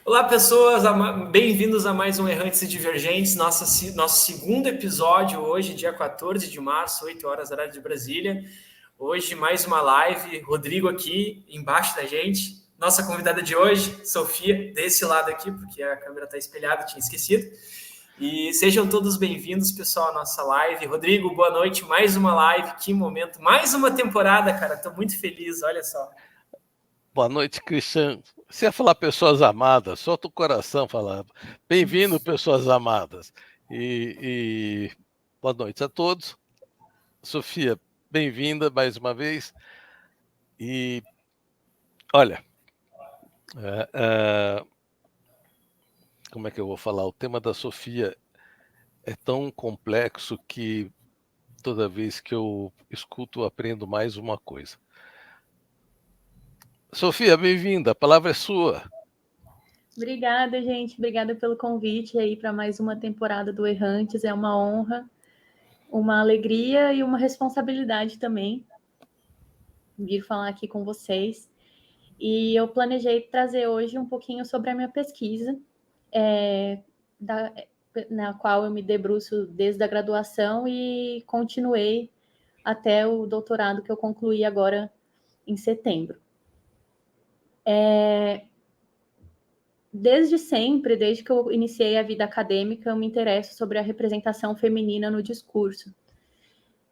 Olá, pessoas, bem-vindos a mais um Errantes e Divergentes, nosso segundo episódio hoje, dia 14 de março, 8 horas, horário de Brasília. Hoje, mais uma live, Rodrigo aqui, embaixo da gente. Nossa convidada de hoje, Sofia, desse lado aqui, porque a câmera está espelhada, tinha esquecido. E sejam todos bem-vindos, pessoal, à nossa live. Rodrigo, boa noite, mais uma live, que momento, mais uma temporada, cara, estou muito feliz, olha só. Boa noite, Cristian. Você ia falar pessoas amadas, solta o coração falando. Bem-vindo, pessoas amadas. Boa noite a todos. Sofia, bem-vinda mais uma vez. E olha, é, é, como é que eu vou falar? O tema da Sofia é tão complexo que toda vez que eu escuto, eu aprendo mais uma coisa. Sofia, bem-vinda, a palavra é sua. Obrigada, gente. Obrigada pelo convite aí para mais uma temporada do Errantes. É uma honra, uma alegria e uma responsabilidade também vir falar aqui com vocês. E eu planejei trazer hoje um pouquinho sobre a minha pesquisa, na qual eu me debruço desde a graduação e continuei até o doutorado que eu concluí agora em setembro. Desde sempre, desde que eu iniciei a vida acadêmica, eu me interesso sobre a representação feminina no discurso.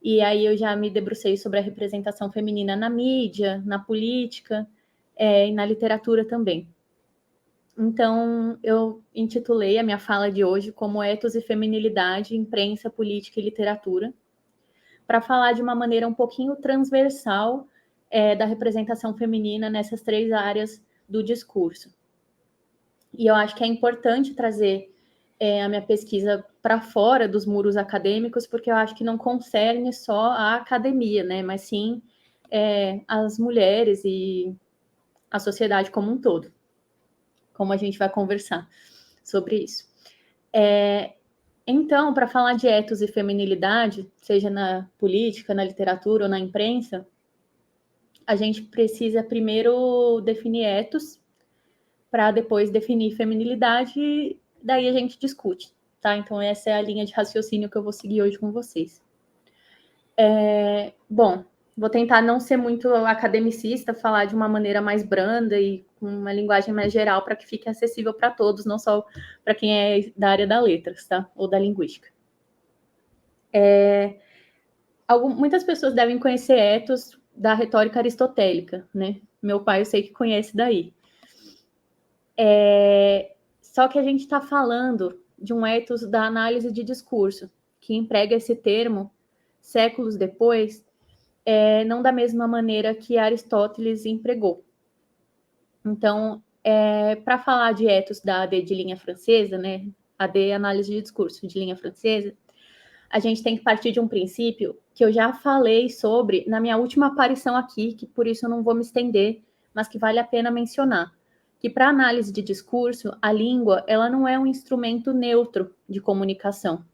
E aí eu já me debrucei sobre a representação feminina na mídia, na política, e na literatura também. Então, eu intitulei a minha fala de hoje como Ethos e Feminilidade, Imprensa, Política e Literatura, para falar de uma maneira um pouquinho transversal da representação feminina nessas três áreas do discurso. E eu acho que é importante trazer a minha pesquisa para fora dos muros acadêmicos, porque eu acho que não concerne só a academia, né? Mas sim as mulheres e a sociedade como um todo, como a gente vai conversar sobre isso. Então, para falar de ethos e feminilidade, seja na política, na literatura ou na imprensa, a gente precisa primeiro definir ethos, para depois definir feminilidade, e daí a gente discute, tá? Então, essa é a linha de raciocínio que eu vou seguir hoje com vocês. Bom, vou tentar não ser muito academicista, falar de uma maneira mais branda e com uma linguagem mais geral para que fique acessível para todos, não só para quem é da área da letras, tá? Ou da linguística. Muitas pessoas devem conhecer ethos da retórica aristotélica, né? Meu pai eu sei que conhece daí. Só que a gente está falando de um ethos da análise de discurso, que emprega esse termo séculos depois, não da mesma maneira que Aristóteles empregou. Então, para falar de ethos da AD de linha francesa, né, AD análise de discurso de linha francesa, a gente tem que partir de um princípio que eu já falei sobre na minha última aparição aqui, que por isso eu não vou me estender, mas que vale a pena mencionar, que para análise de discurso, a língua ela não é um instrumento neutro de comunicação,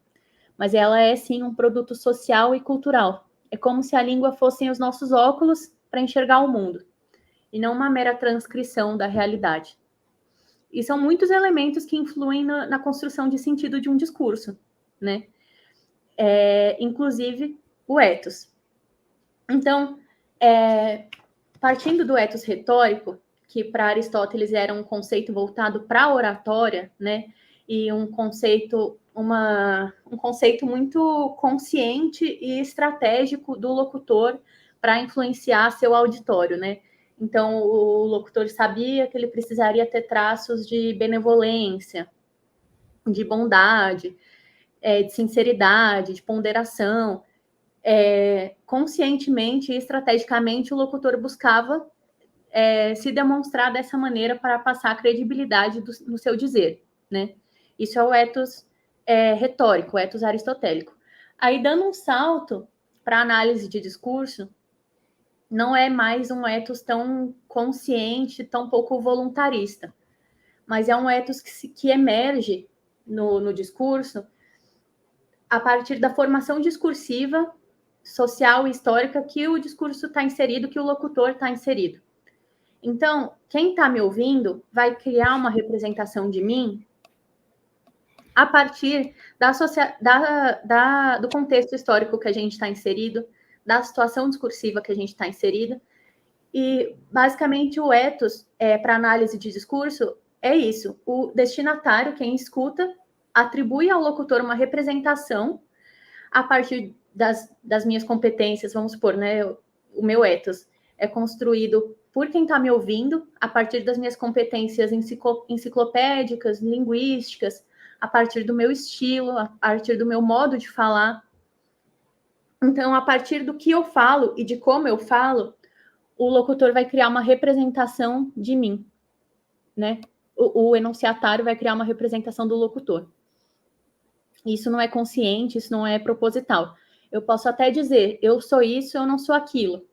mas ela é sim um produto social e cultural. É como se a língua fossem os nossos óculos para enxergar o mundo, e não uma mera transcrição da realidade. E são muitos elementos que influem na construção de sentido de um discurso, né? Inclusive o ethos. Então, partindo do ethos retórico, que para Aristóteles era um conceito voltado para a oratória, né? E um conceito muito consciente e estratégico do locutor para influenciar seu auditório, né? Então, o locutor sabia que ele precisaria ter traços de benevolência, de bondade, de sinceridade, de ponderação. Conscientemente e estrategicamente, o locutor buscava se demonstrar dessa maneira para passar a credibilidade no seu dizer, né? Isso é o ethos retórico, o ethos aristotélico. Aí, dando um salto para a análise de discurso, não é mais um ethos tão consciente, tão pouco voluntarista, mas é um ethos que emerge no discurso a partir da formação discursiva, social e histórica que o discurso está inserido, que o locutor está inserido. Então, quem está me ouvindo vai criar uma representação de mim a partir do contexto histórico que a gente está inserido, da situação discursiva que a gente está inserida. E, basicamente, o ethos, para análise de discurso, é isso. O destinatário, quem escuta, atribui ao locutor uma representação a partir das minhas competências, vamos supor, né? O meu ethos é construído por quem está me ouvindo, a partir das minhas competências enciclopédicas, linguísticas, a partir do meu estilo, a partir do meu modo de falar. Então, a partir do que eu falo e de como eu falo, o locutor vai criar uma representação de mim, né? O enunciatário vai criar uma representação do locutor. Isso não é consciente, isso não é proposital. Eu posso até dizer, eu sou isso, eu não sou aquilo.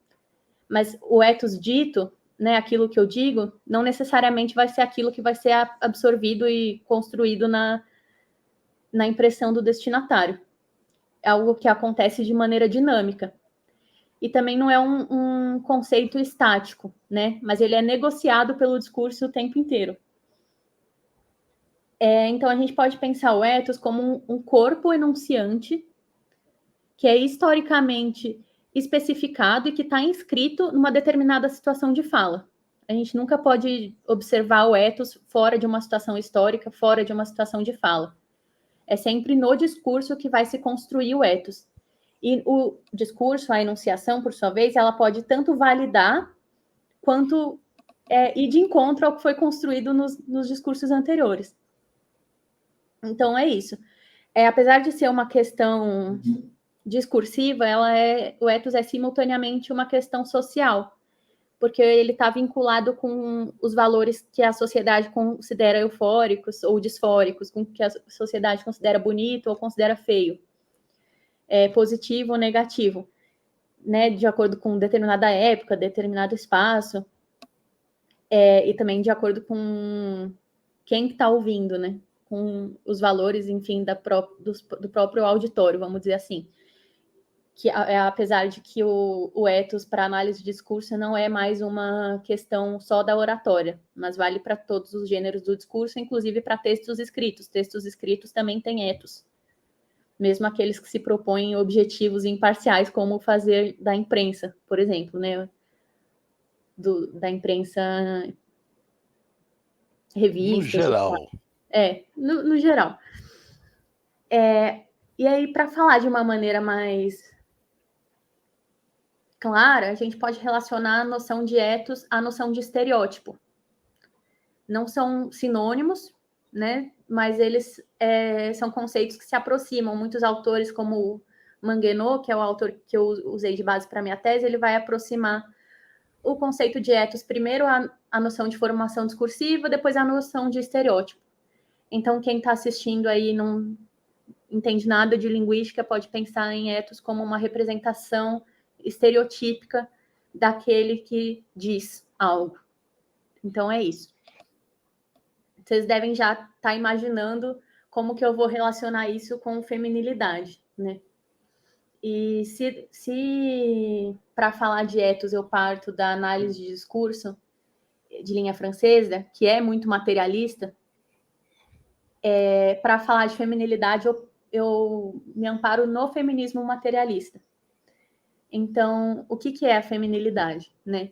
Mas o ethos dito, né, aquilo que eu digo, não necessariamente vai ser aquilo que vai ser absorvido e construído na impressão do destinatário. É algo que acontece de maneira dinâmica. E também não é um conceito estático, né? Mas ele é negociado pelo discurso o tempo inteiro. Então, a gente pode pensar o ethos como um corpo enunciante que é historicamente especificado e que está inscrito numa determinada situação de fala. A gente nunca pode observar o ethos fora de uma situação histórica, fora de uma situação de fala. É sempre no discurso que vai se construir o ethos. E o discurso, a enunciação, por sua vez, ela pode tanto validar quanto ir de encontro ao que foi construído nos discursos anteriores. Então, é isso. Apesar de ser uma questão discursiva, o ethos é simultaneamente uma questão social, porque ele está vinculado com os valores que a sociedade considera eufóricos ou disfóricos, com o que a sociedade considera bonito ou considera feio, positivo ou negativo, né, de acordo com determinada época, determinado espaço, e também de acordo com quem está ouvindo, né, com os valores, enfim, do próprio auditório, vamos dizer assim. Que apesar de que o ethos para análise de discurso não é mais uma questão só da oratória, mas vale para todos os gêneros do discurso, inclusive para textos escritos. Textos escritos também têm ethos, mesmo aqueles que se propõem objetivos imparciais, como fazer da imprensa, por exemplo, né? Da imprensa revista. No geral. No geral. E aí, para falar de uma maneira mais clara, a gente pode relacionar a noção de ethos à noção de estereótipo. Não são sinônimos, né? Mas eles são conceitos que se aproximam. Muitos autores, como Manguenot, que é o autor que eu usei de base para a minha tese, ele vai aproximar o conceito de ethos, primeiro a noção de formação discursiva, depois a noção de estereótipo. Então, quem está assistindo aí não entende nada de linguística, pode pensar em ethos como uma representação estereotípica daquele que diz algo. Então, é isso. Vocês devem já estar imaginando como que eu vou relacionar isso com feminilidade, né? E se para falar de ethos eu parto da análise de discurso de linha francesa, que é muito materialista, para falar de feminilidade eu me amparo no feminismo materialista. Então, o que é a feminilidade, né?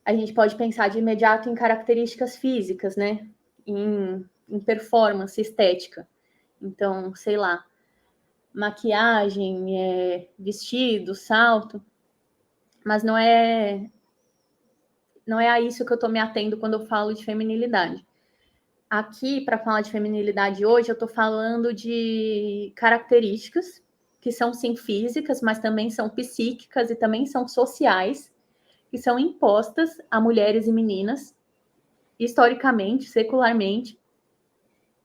A gente pode pensar de imediato em características físicas, né? Em performance estética. Então, sei lá, maquiagem, vestido, salto. Mas não é a isso que eu estou me atendo quando eu falo de feminilidade. Aqui, para falar de feminilidade hoje, eu estou falando de características que são, sim, físicas, mas também são psíquicas e também são sociais, que são impostas a mulheres e meninas, historicamente, secularmente,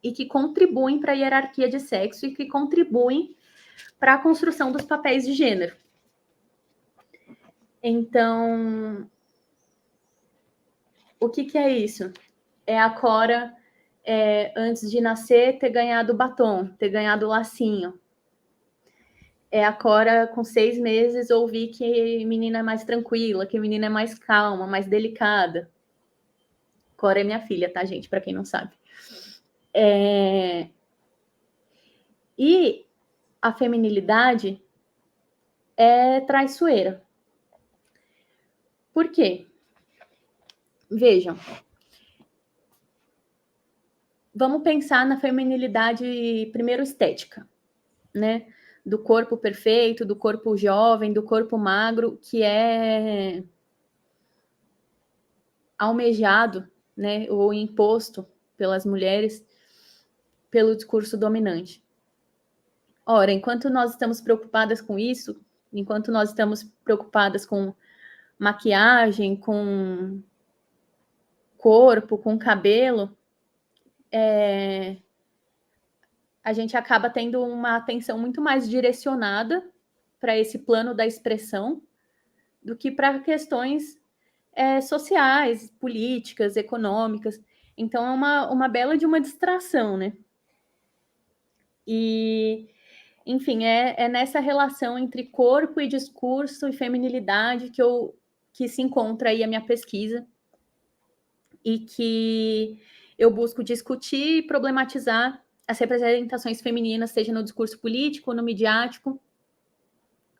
e que contribuem para a hierarquia de sexo e que contribuem para a construção dos papéis de gênero. Então, o que é isso? É a Cora, antes de nascer, ter ganhado batom, ter ganhado lacinho. a Cora, com 6 meses, ouvir que menina é mais tranquila, que menina é mais calma, mais delicada. Cora é minha filha, tá, gente? Para quem não sabe. E a feminilidade é traiçoeira. Por quê? Vejam. Vamos pensar na feminilidade, primeiro, estética, né? Do corpo perfeito, do corpo jovem, do corpo magro, que é almejado, né, ou imposto pelas mulheres pelo discurso dominante. Ora, enquanto nós estamos preocupadas com isso, enquanto nós estamos preocupadas com maquiagem, com corpo, com cabelo, a gente acaba tendo uma atenção muito mais direcionada para esse plano da expressão do que para questões sociais, políticas, econômicas. Então, é uma bela de uma distração, né? E, enfim, é nessa relação entre corpo e discurso e feminilidade que se encontra aí a minha pesquisa e que eu busco discutir e problematizar as representações femininas, seja no discurso político, no midiático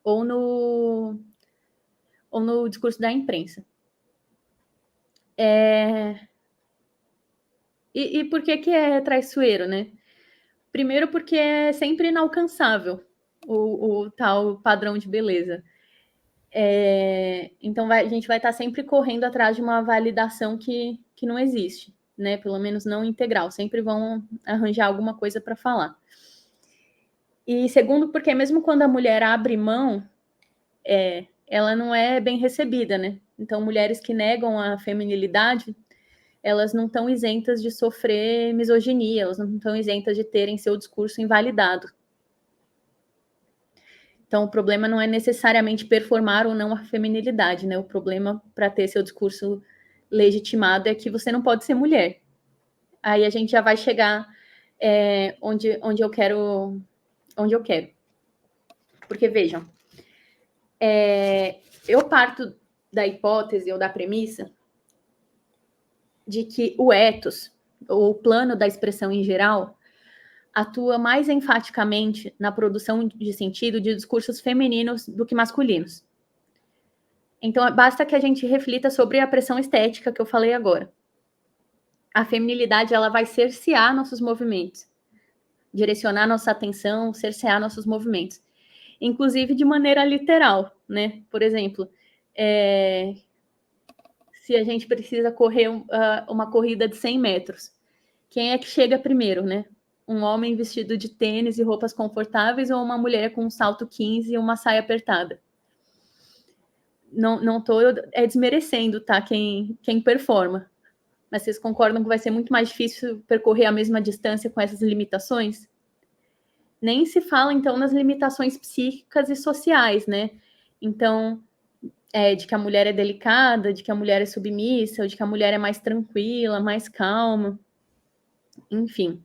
ou no discurso da imprensa. E por que é traiçoeiro, né? Primeiro porque é sempre inalcançável o tal padrão de beleza. Então a gente vai estar sempre correndo atrás de uma validação que não existe, né? Pelo menos não integral. Sempre vão arranjar alguma coisa para falar. E segundo, porque mesmo quando a mulher abre mão, ela não é bem recebida, né? Então, mulheres que negam a feminilidade, elas não estão isentas de sofrer misoginia, elas não estão isentas de terem seu discurso invalidado. Então, o problema não é necessariamente performar ou não a feminilidade, né? O problema para ter seu discurso legitimado é que você não pode ser mulher. Aí a gente já vai chegar onde eu quero. Porque, vejam, eu parto da hipótese ou da premissa de que o ethos, ou o plano da expressão em geral, atua mais enfaticamente na produção de sentido de discursos femininos do que masculinos. Então, basta que a gente reflita sobre a pressão estética que eu falei agora. A feminilidade, ela vai cercear nossos movimentos, direcionar nossa atenção, cercear nossos movimentos. Inclusive de maneira literal, né? Por exemplo, se a gente precisa correr uma corrida de 100 metros, quem é que chega primeiro, né? Um homem vestido de tênis e roupas confortáveis ou uma mulher com um salto 15 e uma saia apertada? Não estou desmerecendo, tá? Quem performa. Mas vocês concordam que vai ser muito mais difícil percorrer a mesma distância com essas limitações? Nem se fala, então, nas limitações psíquicas e sociais, né? Então, de que a mulher é delicada, de que a mulher é submissa, ou de que a mulher é mais tranquila, mais calma. Enfim.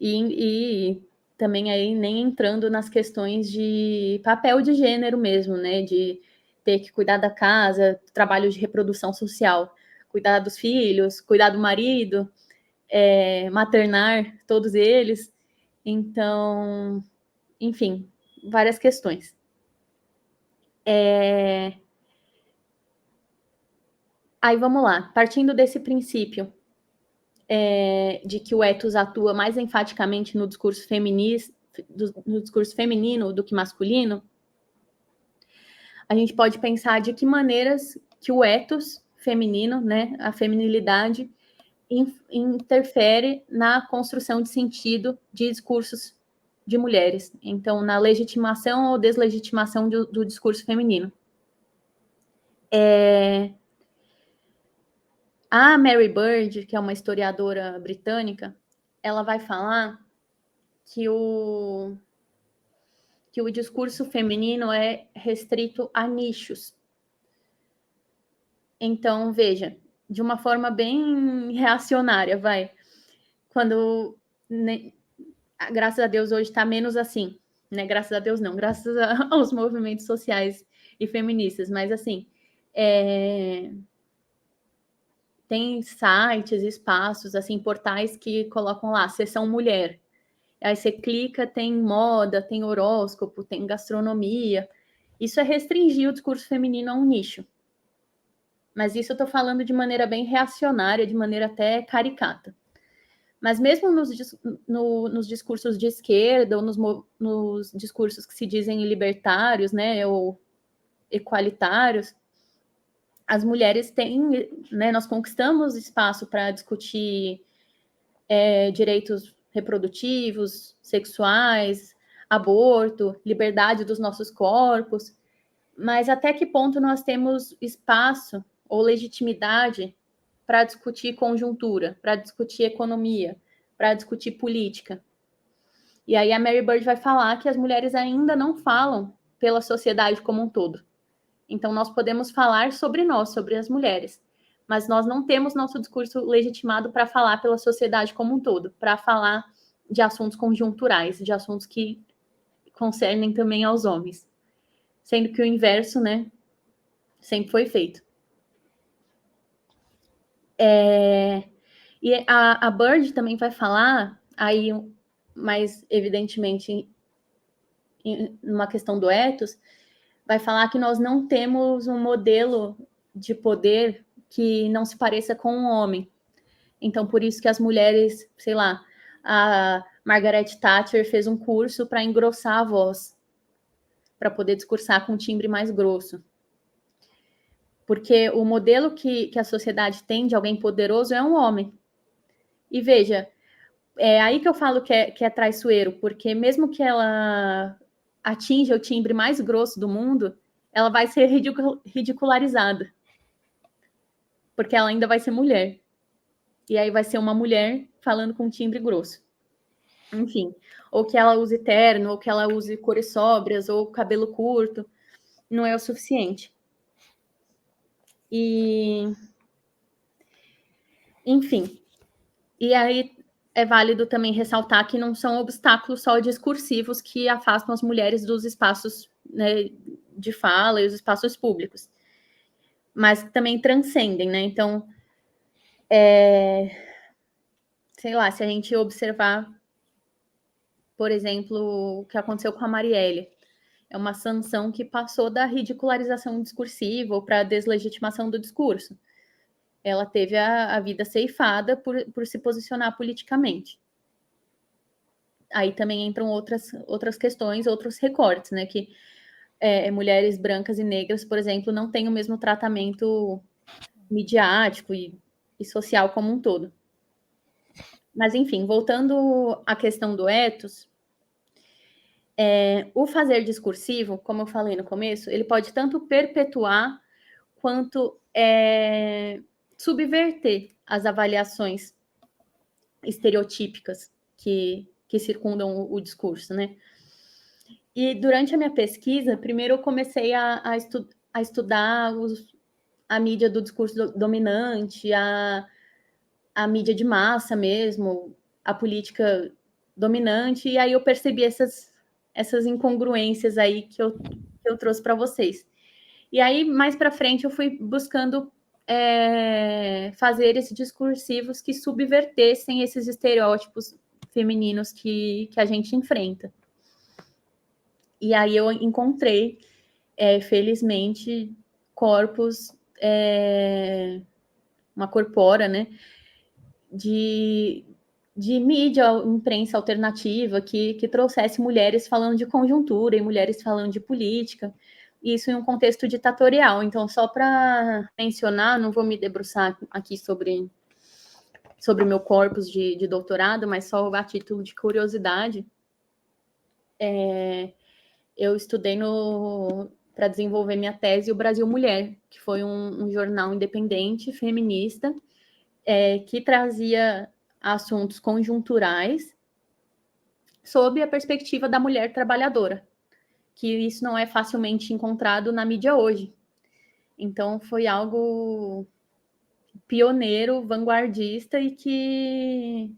E também aí nem entrando nas questões de papel de gênero mesmo, né? De ter que cuidar da casa, trabalho de reprodução social, cuidar dos filhos, cuidar do marido, maternar todos eles. Então, enfim, várias questões. Aí vamos lá, partindo desse princípio de que o ethos atua mais enfaticamente no discurso feminino do que masculino, a gente pode pensar de que maneiras que o ethos feminino, né, a feminilidade, interfere na construção de sentido de discursos de mulheres. Então, na legitimação ou deslegitimação do discurso feminino. A Mary Bird, que é uma historiadora britânica, ela vai falar que o discurso feminino é restrito a nichos. Então, veja, de uma forma bem reacionária, quando, né, graças a Deus, hoje está menos assim, né? Graças a Deus não, graças aos movimentos sociais e feministas, mas assim, tem sites, espaços, assim, portais que colocam lá, seção mulher. Aí você clica, tem moda, tem horóscopo, tem gastronomia. Isso é restringir o discurso feminino a um nicho. Mas isso eu estou falando de maneira bem reacionária, de maneira até caricata. Mas mesmo nos discursos de esquerda, ou nos discursos que se dizem libertários, né, ou equalitários, as mulheres têm, né, nós conquistamos espaço para discutir direitos reprodutivos, sexuais, aborto, liberdade dos nossos corpos, mas até que ponto nós temos espaço ou legitimidade para discutir conjuntura, para discutir economia, para discutir política? E aí a Mary Bird vai falar que as mulheres ainda não falam pela sociedade como um todo. Então nós podemos falar sobre nós, sobre as mulheres, mas nós não temos nosso discurso legitimado para falar pela sociedade como um todo, para falar de assuntos conjunturais, de assuntos que concernem também aos homens. Sendo que o inverso, né, sempre foi feito. E a Bird também vai falar, aí, mais evidentemente, numa questão do ethos, vai falar que nós não temos um modelo de poder que não se pareça com um homem. Então, por isso que as mulheres, sei lá, a Margaret Thatcher fez um curso para engrossar a voz, para poder discursar com um timbre mais grosso. Porque o modelo que a sociedade tem de alguém poderoso é um homem. E veja, é aí que eu falo que é traiçoeiro, porque mesmo que ela atinja o timbre mais grosso do mundo, ela vai ser ridicularizada. Porque ela ainda vai ser mulher. E aí vai ser uma mulher falando com timbre grosso. Enfim, ou que ela use terno, ou que ela use cores sóbrias, ou cabelo curto, não é o suficiente. E, enfim, e aí é válido também ressaltar que não são obstáculos só discursivos que afastam as mulheres dos espaços, né, de fala e os espaços públicos, mas que também transcendem, né? Então, sei lá, se a gente observar, por exemplo, o que aconteceu com a Marielle, é uma sanção que passou da ridicularização discursiva para a deslegitimação do discurso. Ela teve a vida ceifada por se posicionar politicamente. Aí também entram outras questões, outros recortes, né? Que mulheres brancas e negras, por exemplo, não têm o mesmo tratamento midiático e social como um todo. Mas, enfim, voltando à questão do ethos, o fazer discursivo, como eu falei no começo, ele pode tanto perpetuar quanto subverter as avaliações estereotípicas que circundam o discurso, né? E durante a minha pesquisa, primeiro eu comecei a estudar a mídia do discurso dominante, a mídia de massa mesmo, a política dominante, e aí eu percebi essas incongruências aí que eu trouxe para vocês. E aí, mais para frente, eu fui buscando fazer esses discursivos que subvertessem esses estereótipos femininos que a gente enfrenta. E aí eu encontrei, felizmente, corpos, uma corpora, né, de mídia, imprensa alternativa, que trouxesse mulheres falando de conjuntura e mulheres falando de política, isso em um contexto ditatorial. Então, só para mencionar, não vou me debruçar aqui sobre o meu corpus de doutorado, mas só a título de curiosidade, eu estudei para desenvolver minha tese o Brasil Mulher, que foi um jornal independente, feminista, que trazia assuntos conjunturais sob a perspectiva da mulher trabalhadora, que isso não é facilmente encontrado na mídia hoje. Então, foi algo pioneiro, vanguardista e que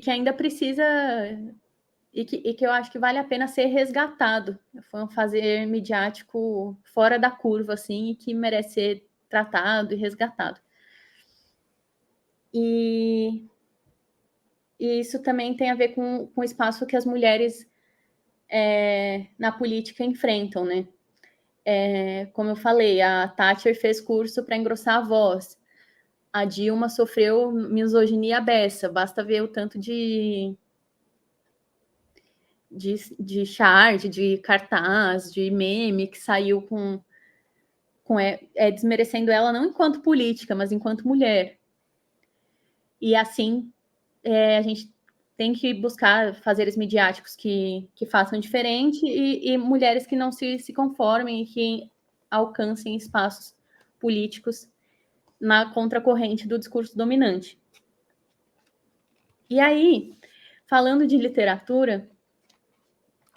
ainda precisa e que eu acho que vale a pena ser resgatado. Foi um fazer midiático fora da curva, assim, e que merece ser tratado e resgatado. E isso também tem a ver com o espaço que as mulheres na política enfrentam, né? Como eu falei, a Thatcher fez curso para engrossar a voz. A Dilma sofreu misoginia beça. Basta ver o tanto de chart, de cartaz, de meme que saiu desmerecendo ela não enquanto política, mas enquanto mulher. E assim, a gente tem que buscar fazeres midiáticos que façam diferente e mulheres que não se conformem e que alcancem espaços políticos na contracorrente do discurso dominante. E aí, falando de literatura,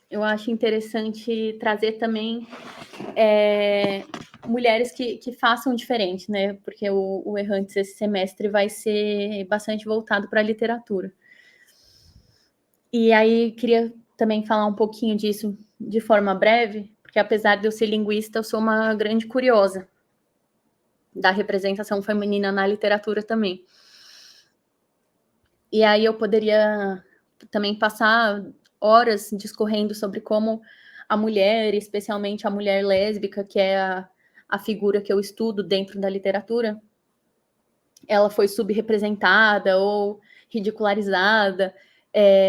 eu acho interessante trazer também mulheres que façam diferente, né? Porque o Errantes esse semestre vai ser bastante voltado para a literatura. E aí, queria também falar um pouquinho disso de forma breve, porque apesar de eu ser linguista, eu sou uma grande curiosa da representação feminina na literatura também. E aí eu poderia também passar horas discorrendo sobre como a mulher, especialmente a mulher lésbica, que é a figura que eu estudo dentro da literatura, ela foi subrepresentada ou ridicularizada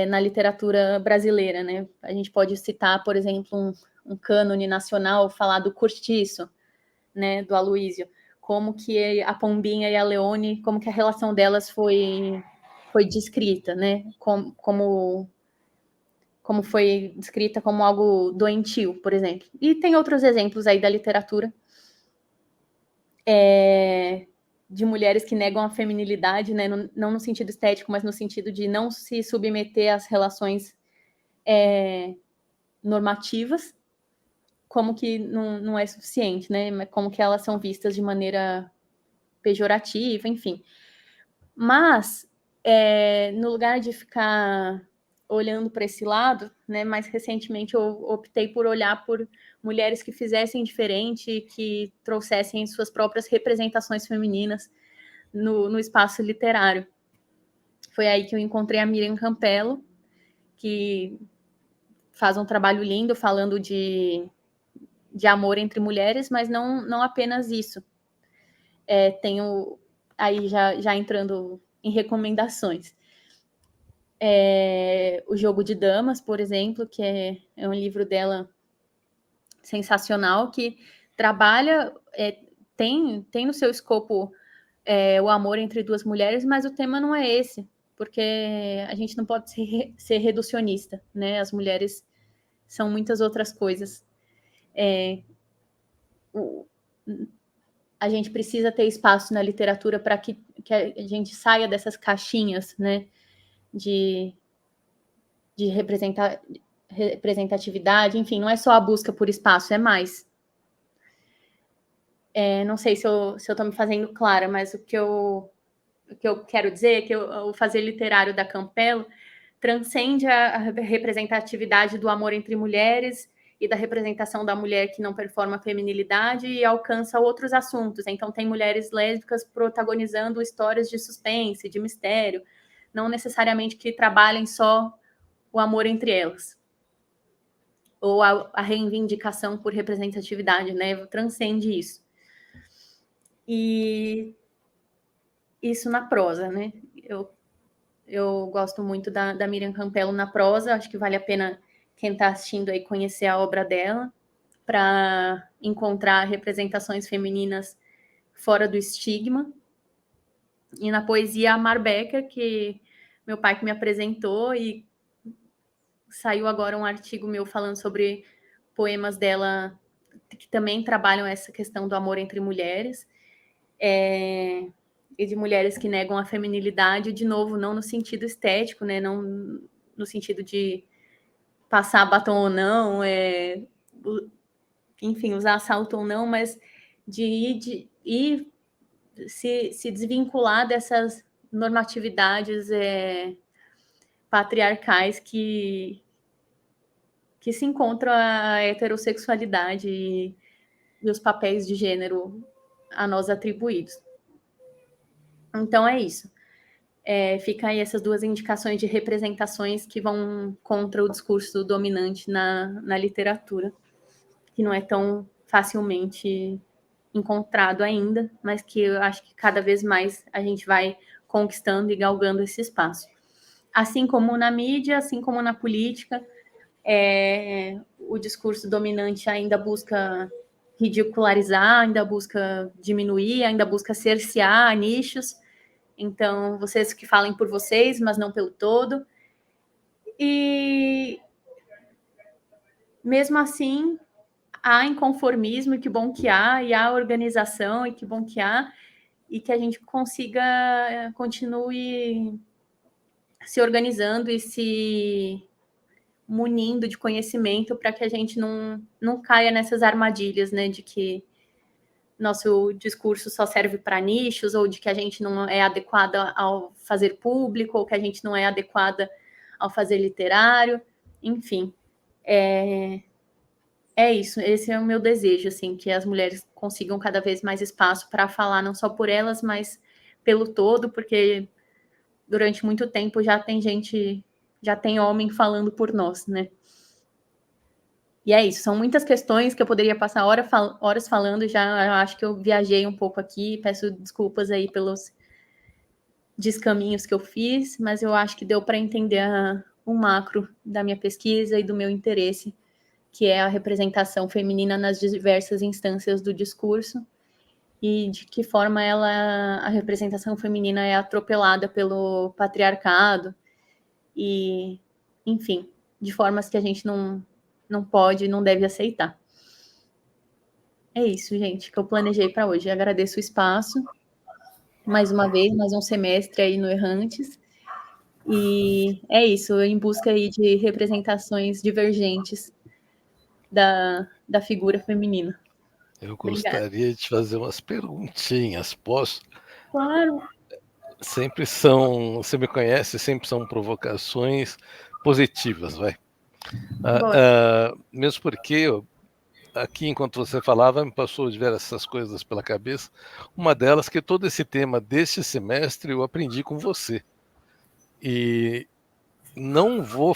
na literatura brasileira, né? A gente pode citar, por exemplo, um cânone nacional, falar do Cortiço, né, do Aloísio, como que a Pombinha e a Leone, como que a relação delas foi descrita, né? Como foi descrita como algo doentio, por exemplo. E tem outros exemplos aí da literatura de mulheres que negam a feminilidade, né? Não no sentido estético, mas no sentido de não se submeter às relações normativas, como que não é suficiente, né? Como que elas são vistas de maneira pejorativa, enfim. Mas, no lugar de ficar olhando para esse lado, né, mais recentemente eu optei por olhar por mulheres que fizessem diferente, que trouxessem suas próprias representações femininas no espaço literário. Foi aí que eu encontrei a Miriam Campelo, que faz um trabalho lindo falando de amor entre mulheres, mas não apenas isso. Tenho aí já entrando em recomendações. O Jogo de Damas, por exemplo, que é um livro dela sensacional, que trabalha, tem no seu escopo o amor entre duas mulheres, mas o tema não é esse, porque a gente não pode ser reducionista, né? As mulheres são muitas outras coisas. A gente precisa ter espaço na literatura para que a gente saia dessas caixinhas, né? De representatividade, enfim, não é só a busca por espaço, é mais. Não sei se eu estou me fazendo clara, mas o que eu quero dizer é que o fazer literário da Campelo transcende a representatividade do amor entre mulheres e da representação da mulher que não performa a feminilidade e alcança outros assuntos. Então, tem mulheres lésbicas protagonizando histórias de suspense, de mistério, não necessariamente que trabalhem só o amor entre elas. Ou a reivindicação por representatividade, né? Transcende isso. E isso na prosa, né? Eu gosto muito da Miriam Campelo na prosa, acho que vale a pena quem está assistindo aí conhecer a obra dela, para encontrar representações femininas fora do estigma. E na poesia, a Mar Becker, que meu pai que me apresentou, e saiu agora um artigo meu falando sobre poemas dela que também trabalham essa questão do amor entre mulheres, e de mulheres que negam a feminilidade, de novo, não no sentido estético, né, não no sentido de passar batom ou não, enfim, usar salto ou não, mas de ir se desvincular dessas normatividades patriarcais que que se encontra a heterossexualidade e os papéis de gênero a nós atribuídos. Então é isso. Fica aí essas duas indicações de representações que vão contra o discurso dominante na literatura, que não é tão facilmente encontrado ainda, mas que eu acho que cada vez mais a gente vai conquistando e galgando esse espaço. Assim como na mídia, assim como na política, o discurso dominante ainda busca ridicularizar, ainda busca diminuir, ainda busca cercear nichos. Então, vocês que falem por vocês, mas não pelo todo. E mesmo assim, há inconformismo, e que bom que há, e há organização, e que bom que há, e que a gente consiga, continue se organizando e se munindo de conhecimento para que a gente não caia nessas armadilhas, né, de que nosso discurso só serve para nichos, ou de que a gente não é adequada ao fazer público, ou que a gente não é adequada ao fazer literário, enfim. É isso, esse é o meu desejo, assim, que as mulheres consigam cada vez mais espaço para falar não só por elas, mas pelo todo, porque durante muito tempo já tem homem falando por nós, né? E é isso, são muitas questões que eu poderia passar horas falando, já acho que eu viajei um pouco aqui, peço desculpas aí pelos descaminhos que eu fiz, mas eu acho que deu para entender o macro da minha pesquisa e do meu interesse, que é a representação feminina nas diversas instâncias do discurso, e de que forma a representação feminina é atropelada pelo patriarcado, e, enfim, de formas que a gente não pode, não deve aceitar. É isso, gente, que eu planejei para hoje. Eu agradeço o espaço, mais uma vez, mais um semestre aí no Errantes. E é isso, em busca aí de representações divergentes da figura feminina. Eu Obrigada. gostaria de fazer umas perguntinhas, posso? Claro. Sempre são, você me conhece, sempre são provocações positivas, vai. Mesmo porque aqui, enquanto você falava, me passou diversas coisas pela cabeça. Uma delas que todo esse tema deste semestre eu aprendi com você. E não vou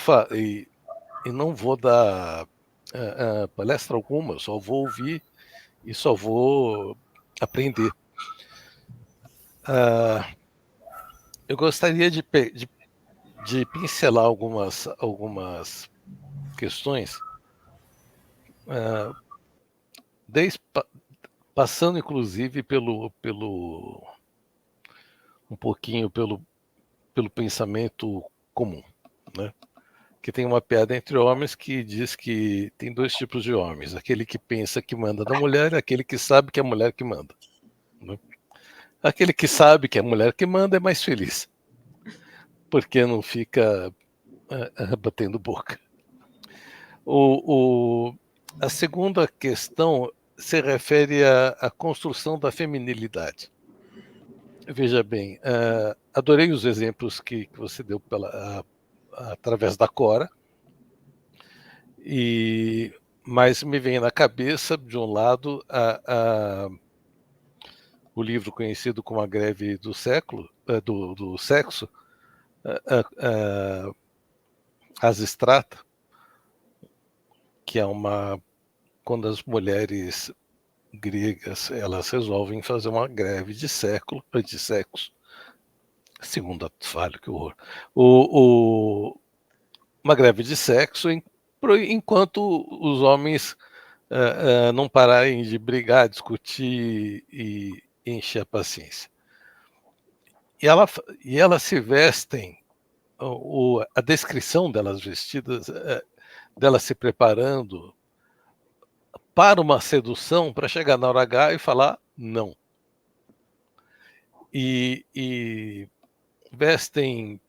não vou dar palestra alguma, só vou ouvir e só vou aprender. Eu gostaria de pincelar algumas questões, passando inclusive um pouquinho pelo pensamento comum, né? Que tem uma piada entre homens que diz que tem dois tipos de homens: aquele que pensa que manda na mulher e aquele que sabe que é a mulher que manda, né? Aquele que sabe que é a mulher que manda é mais feliz, porque não fica batendo boca. A segunda questão se refere à construção da feminilidade. Veja bem, adorei os exemplos que você deu através da Cora, mas me vem na cabeça, de um lado, o livro conhecido como A Greve do Século, do Sexo, As Strata, que é quando as mulheres gregas elas resolvem fazer uma greve de sexo, segundo ato falho, que horror. Uma greve de sexo enquanto os homens não pararem de brigar, discutir e encher a paciência. E elas se vestem, a descrição delas vestidas, delas se preparando para uma sedução, para chegar na hora H e falar não. E vestem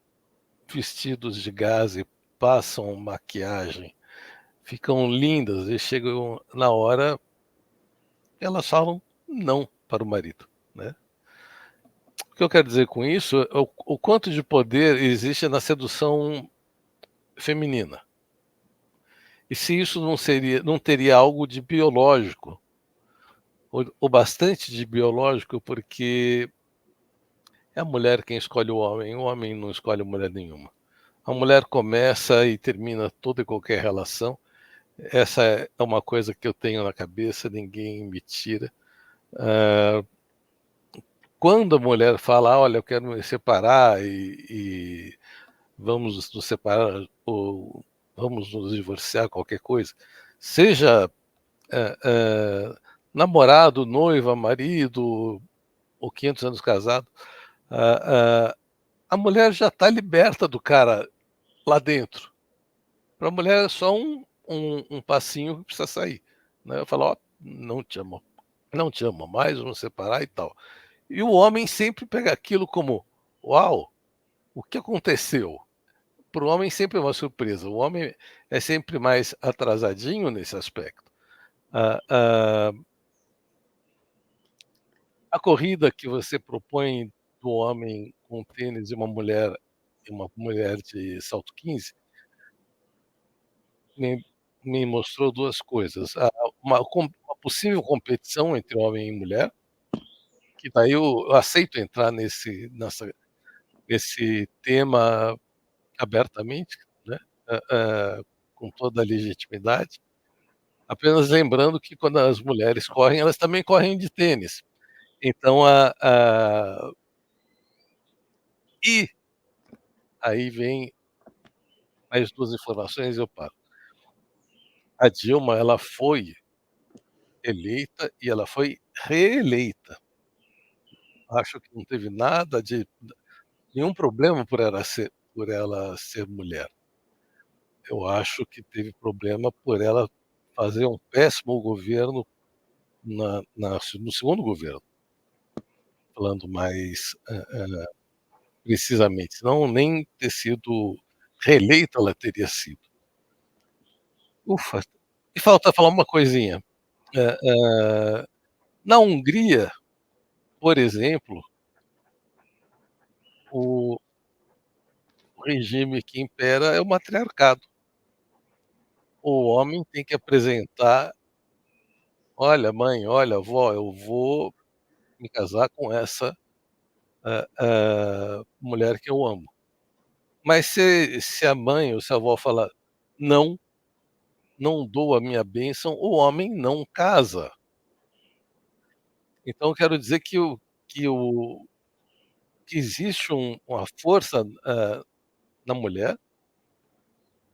vestidos de gaze, passam maquiagem, ficam lindas e chegam na hora, elas falam não para o marido, né? O que eu quero dizer com isso é o quanto de poder existe na sedução feminina. E se isso não teria algo de biológico, ou bastante de biológico, porque é a mulher quem escolhe o homem não escolhe mulher nenhuma. A mulher começa e termina toda e qualquer relação. Essa é uma coisa que eu tenho na cabeça, ninguém me tira. Quando a mulher fala, olha, eu quero me separar e vamos nos separar ou vamos nos divorciar, qualquer coisa, seja namorado, noiva, marido ou 500 anos casado, a mulher já está liberta do cara lá dentro. Para a mulher é só um passinho que precisa sair. Né? Eu falo, ó, não te amo, não te amo mais, vamos separar e tal. E o homem sempre pega aquilo como, uau, o que aconteceu? Para o homem sempre é uma surpresa. O homem é sempre mais atrasadinho nesse aspecto. A corrida que você propõe do homem com tênis e uma mulher de salto 15 me mostrou duas coisas. Uma possível competição entre homem e mulher, que daí eu aceito entrar nesse tema abertamente, né, com toda a legitimidade, apenas lembrando que quando as mulheres correm, elas também correm de tênis. Então, e aí vem mais duas informações e eu paro. A Dilma, ela foi eleita e ela foi reeleita. Acho que não teve nada de nenhum problema por ela ser mulher. Eu acho que teve problema por ela fazer um péssimo governo no segundo governo, falando mais precisamente, senão nem ter sido reeleita ela teria sido. Ufa! E falta falar uma coisinha. Na Hungria, por exemplo, o regime que impera é o matriarcado. O homem tem que apresentar: "Olha, mãe, olha, vó, eu vou me casar com essa, mulher que eu amo". Mas se a mãe ou se a avó falar: "Não, não dou a minha bênção", o homem não casa. Então eu quero dizer que o que existe uma força, na mulher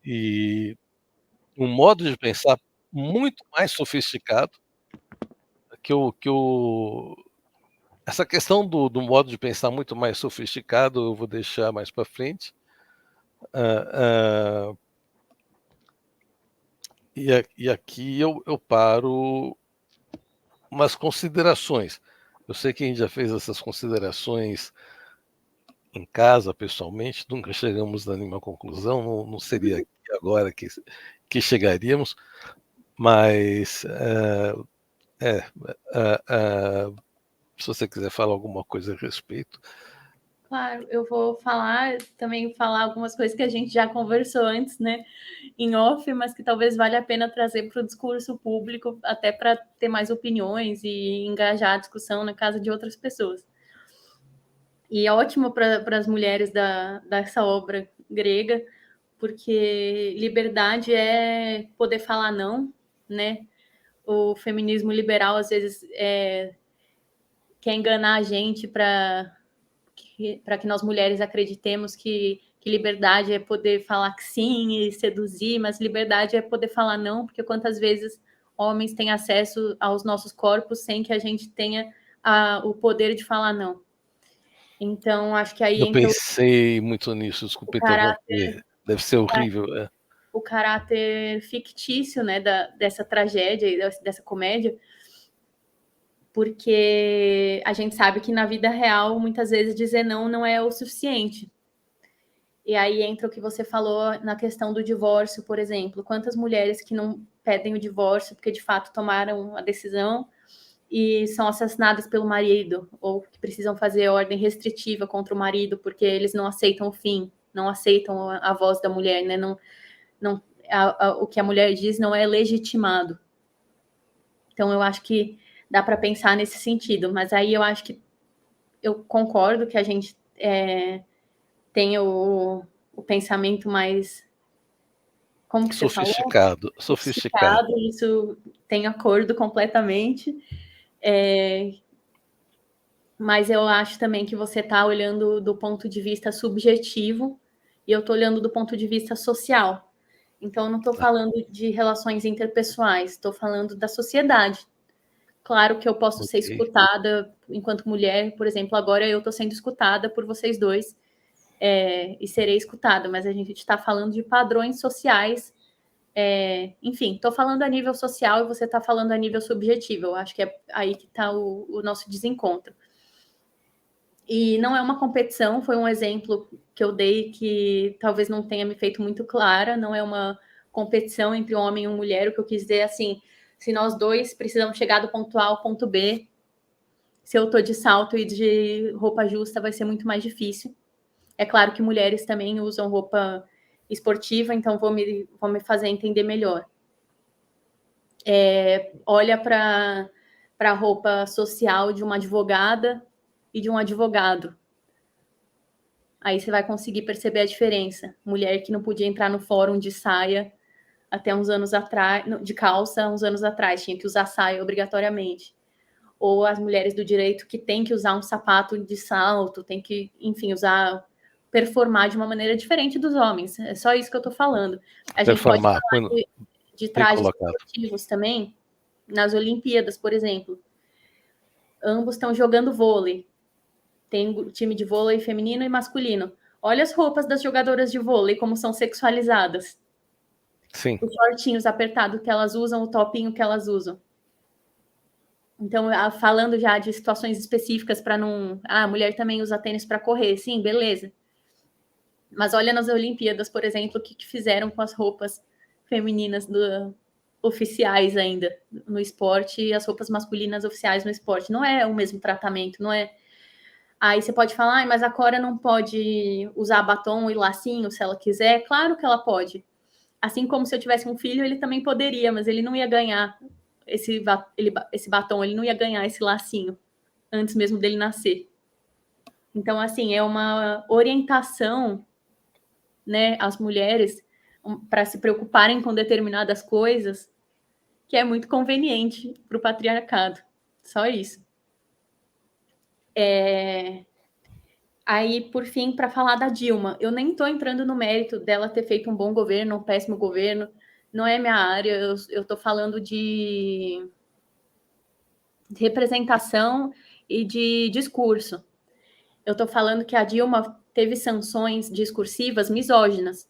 e um modo de pensar muito mais sofisticado que o essa questão do modo de pensar muito mais sofisticado eu vou deixar mais para frente. Hã, hã, e aqui eu paro umas considerações. Eu sei que a gente já fez essas considerações em casa, pessoalmente, nunca chegamos a nenhuma conclusão, não seria aqui agora que chegaríamos, mas, se você quiser falar alguma coisa a respeito. Claro, eu vou falar algumas coisas que a gente já conversou antes, né, em off, mas que talvez valha a pena trazer para o discurso público, até para ter mais opiniões e engajar a discussão na casa de outras pessoas. E é ótimo para as mulheres dessa obra grega, porque liberdade é poder falar não, né? O feminismo liberal, às vezes, quer enganar a gente para que nós mulheres acreditemos que liberdade é poder falar que sim e seduzir, mas liberdade é poder falar não, porque quantas vezes homens têm acesso aos nossos corpos sem que a gente tenha o poder de falar não. Então, acho que aí Eu entra pensei muito nisso, desculpa interromper, deve ser horrível, o caráter fictício, né, dessa tragédia e dessa comédia, porque a gente sabe que na vida real, muitas vezes, dizer não é o suficiente. E aí entra o que você falou na questão do divórcio, por exemplo. Quantas mulheres que não pedem o divórcio porque, de fato, tomaram a decisão e são assassinadas pelo marido, ou que precisam fazer ordem restritiva contra o marido porque eles não aceitam o fim, não aceitam a voz da mulher, né? Não, o que a mulher diz não é legitimado. Então, eu acho que dá para pensar nesse sentido, mas aí eu acho que eu concordo que a gente tem o pensamento mais, como que você falou? Sofisticado. Isso tem acordo completamente. Mas eu acho também que você está olhando do ponto de vista subjetivo e eu estou olhando do ponto de vista social. Então, eu não estou falando de relações interpessoais, estou falando da sociedade. Claro que eu posso ser escutada enquanto mulher, por exemplo, agora eu estou sendo escutada por vocês dois e serei escutada, mas a gente está falando de padrões sociais. Enfim, estou falando a nível social e você está falando a nível subjetivo. Eu acho que é aí que está o nosso desencontro. E não é uma competição, foi um exemplo que eu dei que talvez não tenha me feito muito clara, não é uma competição entre um homem e uma mulher, o que eu quis dizer assim, se nós dois precisamos chegar do ponto A ao ponto B, se eu estou de salto e de roupa justa, vai ser muito mais difícil. É claro que mulheres também usam roupa esportiva, então vou me fazer entender melhor. Olha para a roupa social de uma advogada e de um advogado. Aí você vai conseguir perceber a diferença. Mulher que não podia entrar no fórum de saia até uns anos atrás, de calça, uns anos atrás, tinha que usar saia obrigatoriamente. Ou as mulheres do direito que tem que usar um sapato de salto, tem que, enfim, performar de uma maneira diferente dos homens. É só isso que eu estou falando. A gente pode falar de trajes esportivos também, nas Olimpíadas, por exemplo. Ambos estão jogando vôlei. Tem time de vôlei feminino e masculino. Olha as roupas das jogadoras de vôlei, como são sexualizadas. Sim. Os shortinhos apertados que elas usam, o topinho que elas usam. Então, falando já de situações específicas para não... a mulher também usa tênis para correr. Sim, beleza. Mas olha nas Olimpíadas, por exemplo, o que fizeram com as roupas femininas oficiais ainda no esporte e as roupas masculinas oficiais no esporte. Não é o mesmo tratamento, não é... Aí você pode falar, mas a Cora não pode usar batom e lacinho se ela quiser. Claro que ela pode. Assim como se eu tivesse um filho, ele também poderia, mas ele não ia ganhar esse batom, ele não ia ganhar esse lacinho antes mesmo dele nascer. Então, assim, é uma orientação, né, às mulheres para se preocuparem com determinadas coisas que é muito conveniente para o patriarcado. Só isso. Aí, por fim, para falar da Dilma, eu nem estou entrando no mérito dela ter feito um bom governo, um péssimo governo, não é minha área, eu estou falando de representação e de discurso. Eu estou falando que a Dilma teve sanções discursivas misóginas.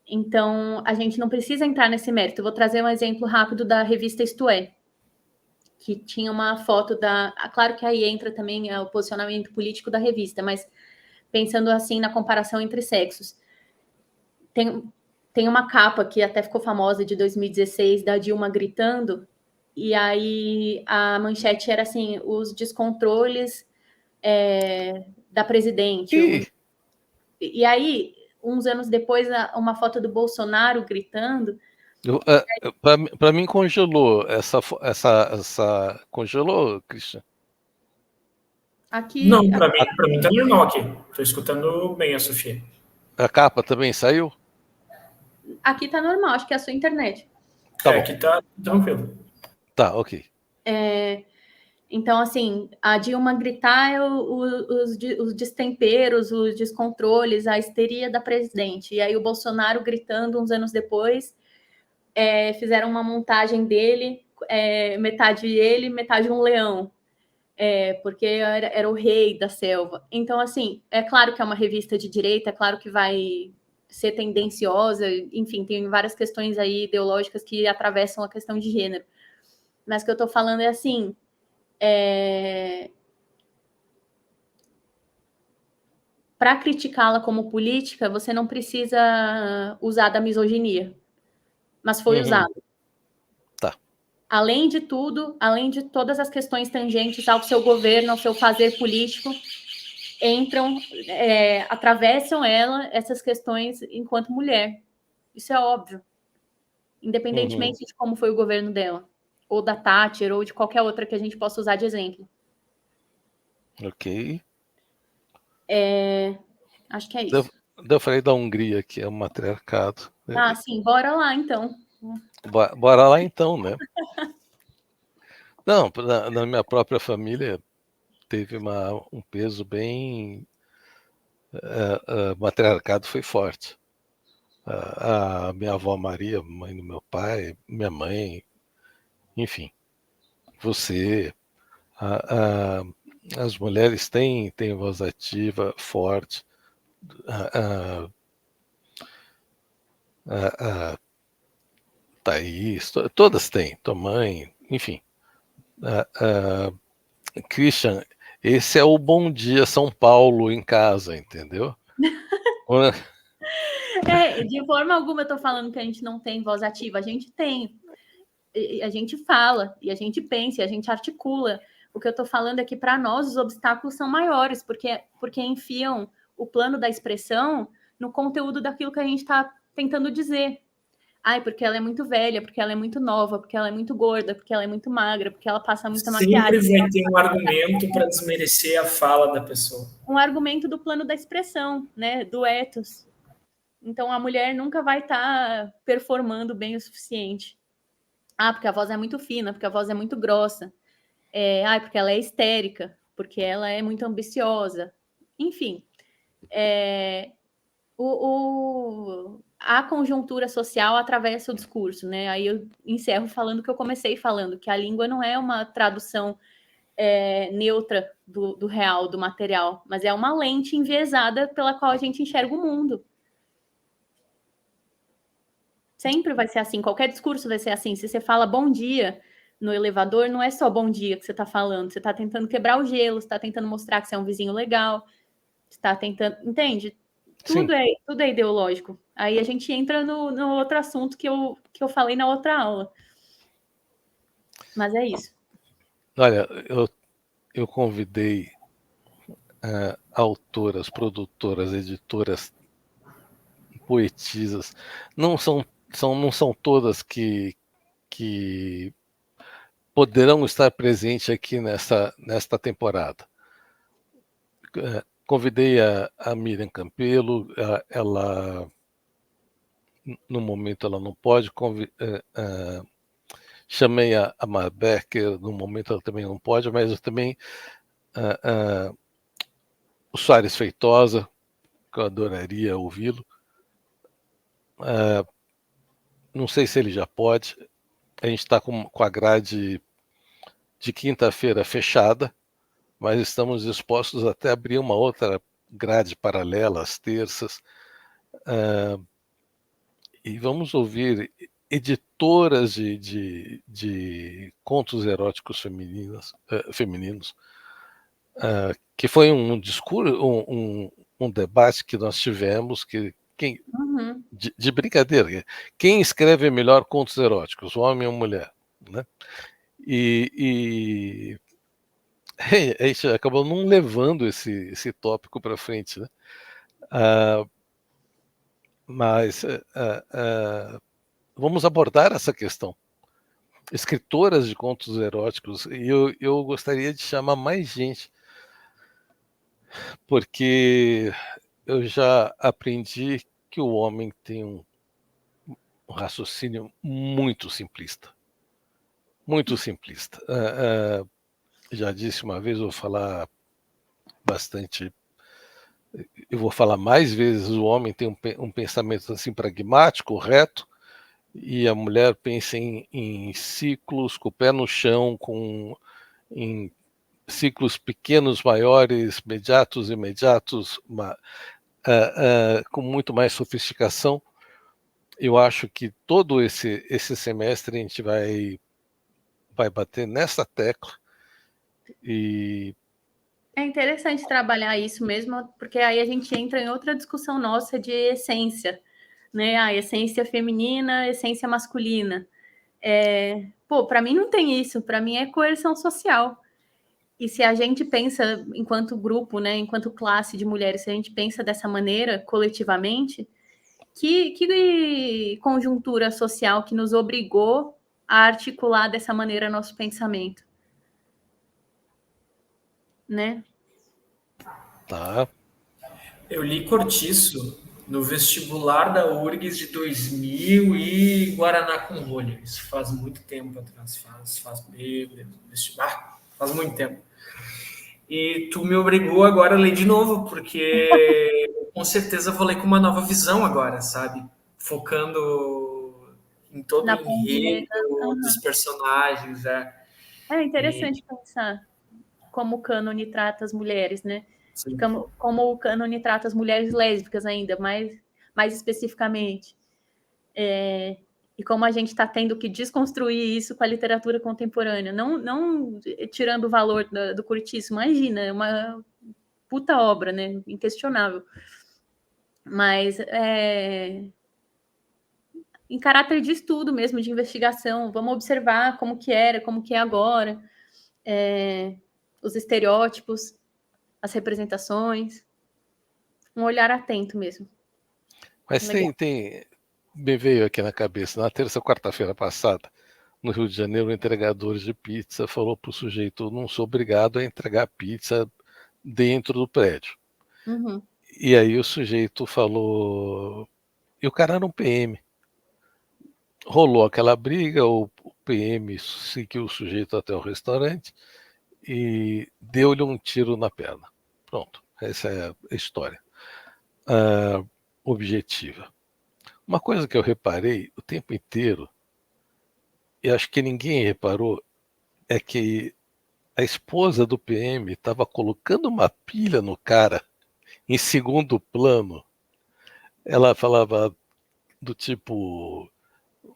Então, a gente não precisa entrar nesse mérito. Eu vou trazer um exemplo rápido da revista Isto É, que tinha uma foto da... Claro que aí entra também o posicionamento político da revista, mas pensando assim na comparação entre sexos. Tem uma capa que até ficou famosa de 2016, da Dilma gritando, e aí a manchete era assim, os descontroles da presidente. E aí, uns anos depois, uma foto do Bolsonaro gritando. Para mim congelou essa congelou, Christian? Aqui, não, para mim tá normal aqui. Estou escutando bem a Sofia. A capa também saiu? Aqui tá normal, acho que é a sua internet. Aqui tá tranquilo. Tá, ok. Então, assim, a Dilma gritar os destemperos, os descontroles, a histeria da presidente. E aí o Bolsonaro gritando uns anos depois, fizeram uma montagem dele, metade ele, metade um leão. Porque era o rei da selva. Então, assim, é claro que é uma revista de direita, é claro que vai ser tendenciosa, enfim, tem várias questões aí ideológicas que atravessam a questão de gênero. Mas o que eu estou falando é assim, para criticá-la como política, você não precisa usar da misoginia, mas foi usado. Tá. Além de tudo, além de todas as questões tangentes ao seu governo, ao seu fazer político, atravessam ela essas questões enquanto mulher. Isso é óbvio. Independentemente de como foi o governo dela, ou da Thatcher, ou de qualquer outra que a gente possa usar de exemplo. Ok. Acho que é isso. Eu falei da Hungria, que é um matriarcado. Ah, sim, bora lá, então. Bora lá então, né? Não, na minha própria família teve um peso bem... matriarcado foi forte. A minha avó Maria, mãe do meu pai, minha mãe, enfim, você... as mulheres têm voz ativa forte. A Thaís, todas têm, tua mãe, enfim. Christian, esse é o Bom Dia São Paulo em casa, entendeu? De forma alguma eu tô falando que a gente não tem voz ativa, a gente tem. A gente fala, e a gente pensa, e a gente articula. O que eu tô falando é que para nós os obstáculos são maiores, porque enfiam o plano da expressão no conteúdo daquilo que a gente está tentando dizer. Ai, porque ela é muito velha, porque ela é muito nova, porque ela é muito gorda, porque ela é muito magra, porque ela passa muita maquiagem. Sempre vai ter um argumento para desmerecer a fala da pessoa. Um argumento do plano da expressão, né? Do ethos. Então a mulher nunca vai estar performando bem o suficiente. Ah, porque a voz é muito fina, porque a voz é muito grossa. Porque ela é histérica, porque ela é muito ambiciosa. Enfim, a conjuntura social atravessa o discurso, né? Aí eu encerro falando o que eu comecei falando, que a língua não é uma tradução neutra do real, do material, mas é uma lente enviesada pela qual a gente enxerga o mundo. Sempre vai ser assim, qualquer discurso vai ser assim. Se você fala bom dia no elevador, não é só bom dia que você está falando, você está tentando quebrar o gelo, você está tentando mostrar que você é um vizinho legal, você está tentando... Entende? Tudo é ideológico. Aí a gente entra no outro assunto que eu falei na outra aula. Mas é isso. Olha, eu convidei autoras, produtoras, editoras, poetisas. Não são todas que poderão estar presentes aqui nesta temporada. Convidei a Miriam Campelo, ela no momento ela não pode, chamei a Mar Becker, no momento ela também não pode, mas eu também o Soares Feitosa, que eu adoraria ouvi-lo. Não sei se ele já pode. A gente está com a grade de quinta-feira fechada, mas estamos dispostos até a abrir uma outra grade paralela às terças. E vamos ouvir editoras de contos eróticos femininos, que foi um discurso, um debate que nós tivemos, de brincadeira. Quem escreve melhor contos eróticos, homem ou mulher? Né? E a gente acabou não levando esse tópico para frente, né? Mas vamos abordar essa questão. Escritoras de contos eróticos, e eu gostaria de chamar mais gente, porque eu já aprendi que o homem tem um raciocínio muito simplista. Muito simplista. Já disse uma vez, vou falar bastante, eu vou falar mais vezes, o homem tem um pensamento assim pragmático, reto, e a mulher pensa em ciclos, com o pé no chão, em ciclos pequenos, maiores, imediatos, com muito mais sofisticação. Eu acho que todo esse semestre a gente vai bater nessa tecla. E é interessante trabalhar isso mesmo, porque aí a gente entra em outra discussão nossa de essência, né? A essência feminina, a essência masculina. Para mim não tem isso, para mim é coerção social. E se a gente pensa enquanto grupo, né, enquanto classe de mulheres, se a gente pensa dessa maneira coletivamente, Que conjuntura social que nos obrigou a articular dessa maneira nosso pensamento, né? Tá. Eu li Cortiço no vestibular da URGS de 2000 e Guaraná com rolha. Isso faz muito tempo atrás. Meu Deus, vestibular. Faz muito tempo. E tu me obrigou agora a ler de novo, porque com certeza vou ler com uma nova visão agora, sabe? Focando em todo o Na enredo uhum. dos personagens. É interessante pensar como o cânone trata as mulheres, né? Como o cânone trata as mulheres lésbicas ainda, mais especificamente. E como a gente está tendo que desconstruir isso com a literatura contemporânea. Não tirando o valor do Cortiço, imagina, é uma puta obra, né? Inquestionável. Mas em caráter de estudo mesmo, de investigação, vamos observar como que era, como que é agora, os estereótipos, as representações, um olhar atento mesmo. Mas me veio aqui na cabeça, na terça ou quarta-feira passada, no Rio de Janeiro, o entregador de pizza falou para o sujeito: não sou obrigado a entregar pizza dentro do prédio. Uhum. E aí o sujeito falou, e o cara era um PM. Rolou aquela briga, o PM seguiu o sujeito até o restaurante e deu-lhe um tiro na perna. Pronto, essa é a história objetiva. Uma coisa que eu reparei o tempo inteiro, e acho que ninguém reparou, é que a esposa do PM estava colocando uma pilha no cara em segundo plano. Ela falava do tipo: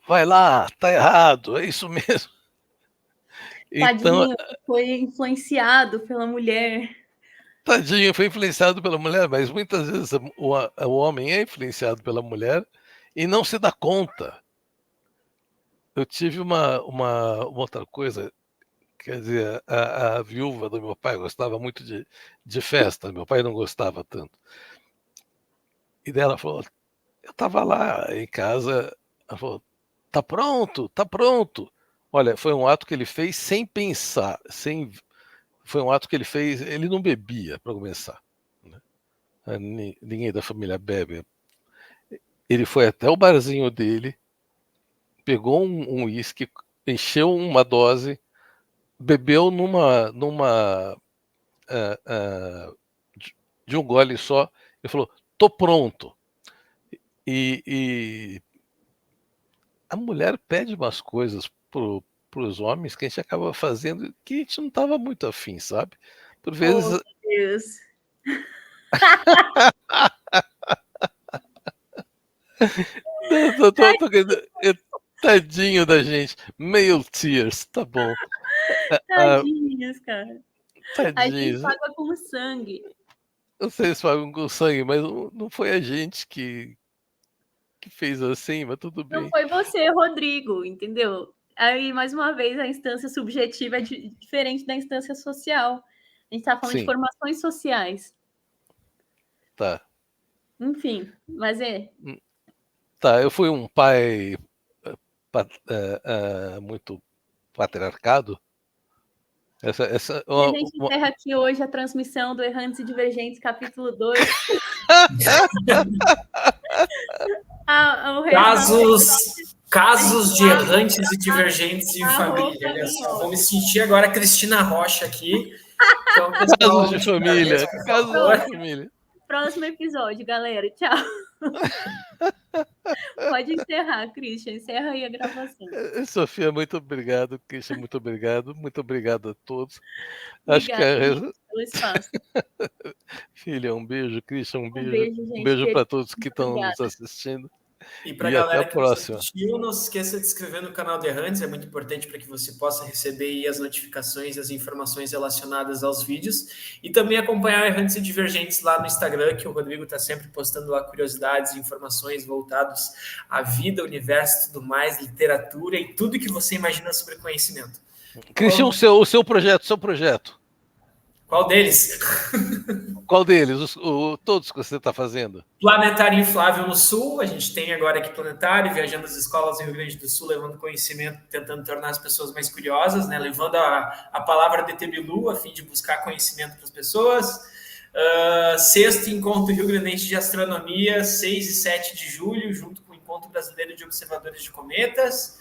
vai lá, tá errado, é isso mesmo. Tadinho, foi influenciado pela mulher. Tadinho, foi influenciado pela mulher, mas muitas vezes o homem é influenciado pela mulher e não se dá conta. Eu tive uma outra coisa, quer dizer, a viúva do meu pai gostava muito de festa, meu pai não gostava tanto. E daí ela falou, eu estava lá em casa, ela falou, tá pronto, tá pronto. Olha, foi um ato que ele fez sem pensar, foi um ato que ele fez, ele não bebia, para começar. Né? Ninguém da família bebe. Ele foi até o barzinho dele, pegou um uísque, encheu uma dose, bebeu de um gole só e falou: tô pronto. E a mulher pede umas coisas para os homens que a gente acaba fazendo que a gente não estava muito afim, sabe? Por vezes. Oh, meu Deus. Tadinho da gente. Male tears, tá bom. Tadinhos, cara. Tadinhos. A gente paga com sangue. Não sei se pagam com sangue, mas não foi a gente que fez assim, mas tudo bem. Não foi você, Rodrigo, entendeu? Aí, mais uma vez, a instância subjetiva é diferente da instância social. A gente está falando de formações sociais. Tá. Enfim, mas Tá, eu fui um pai muito patriarcado. E a gente encerra aqui hoje a transmissão do Errantes e Divergentes, capítulo 2. Casos de errantes e divergentes em família. Olha só, vou me sentir agora Cristina Rocha aqui. Então, casos de família. Casos de família. Próximo episódio, galera. Tchau. Pode encerrar, Christian. Encerra aí a gravação. Sofia, muito obrigado. Christian, muito obrigado. Muito obrigado a todos. Obrigada, acho que pelo espaço. Filha, um beijo. Christian, um beijo. Beijo, gente. Um beijo para todos que estão nos assistindo. E para a galera que nos assistiu, não se esqueça de se inscrever no canal do Errantes, é muito importante para que você possa receber aí as notificações e as informações relacionadas aos vídeos. E também acompanhar o Errantes e Divergentes lá no Instagram, que o Rodrigo está sempre postando lá curiosidades e informações voltados à vida, universo, tudo mais, literatura e tudo que você imagina sobre conhecimento. Christian, o seu projeto. Qual deles? Qual deles? Todos que você está fazendo? Planetário Inflável no Sul, a gente tem agora aqui Planetário, viajando as escolas no Rio Grande do Sul, levando conhecimento, tentando tornar as pessoas mais curiosas, né? Levando a palavra de Tebilu, a fim de buscar conhecimento para as pessoas. Sexto Encontro Rio Grandense de Astronomia, 6 e 7 de julho, junto com o Encontro Brasileiro de Observadores de Cometas.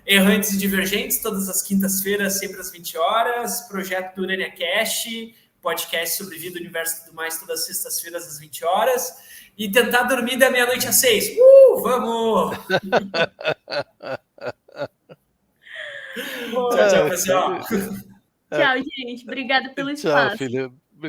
Errantes e Divergentes, todas as quintas-feiras, sempre às 20 horas. Projeto do Urania Cash, podcast sobre vida, universo e tudo mais, todas as sextas-feiras às 20 horas. E tentar dormir da meia-noite às 6. Vamos! Tchau, pessoal. Tchau, gente. Obrigada pelo espaço. Tchau, filho.